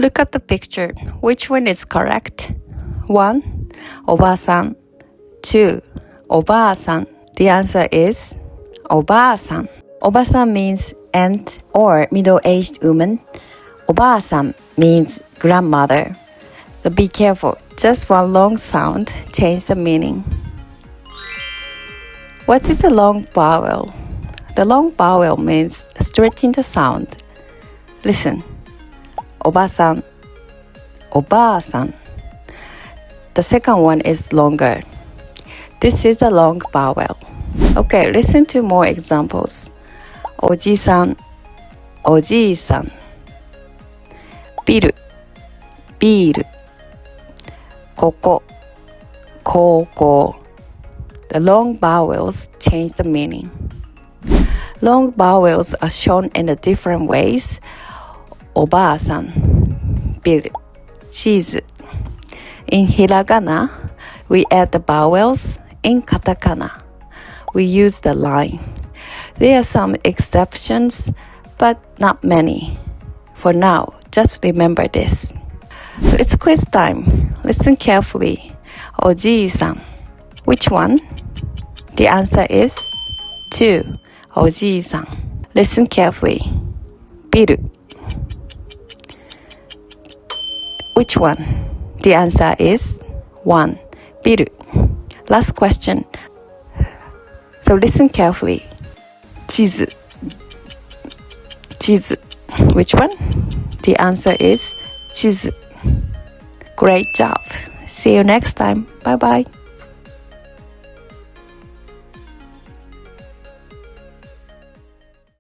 Look at the picture. Which one is correct? 1. おばさん 2. おばあさん The answer is おばあさん おばさん means aunt or middle-aged woman. おばあさん means grandmother. But be careful, just one long sound changes the meaning. What is a long vowel? The long vowel means stretching the sound. Listen. おばさん おばあさん The second one is longer. This is a long vowel. Okay, listen to more examples. おじさんおじいさんビルビールここ高校 The long vowels change the meaning. Long vowels are shown in the different ways. おばあさんビルチーズ In hiragana, we add the vowels. In katakana, we use the line. There are some exceptions, but not many. For now, just remember this. It's quiz time. Listen carefully. おじいさん Which one? The answer is 2. おじいさん Listen carefully. ビル Which one? The answer is 1. ビル Last question. So listen carefully. 地図 地図 Which one? The answer is 地図 Great job. See you next time. Bye bye.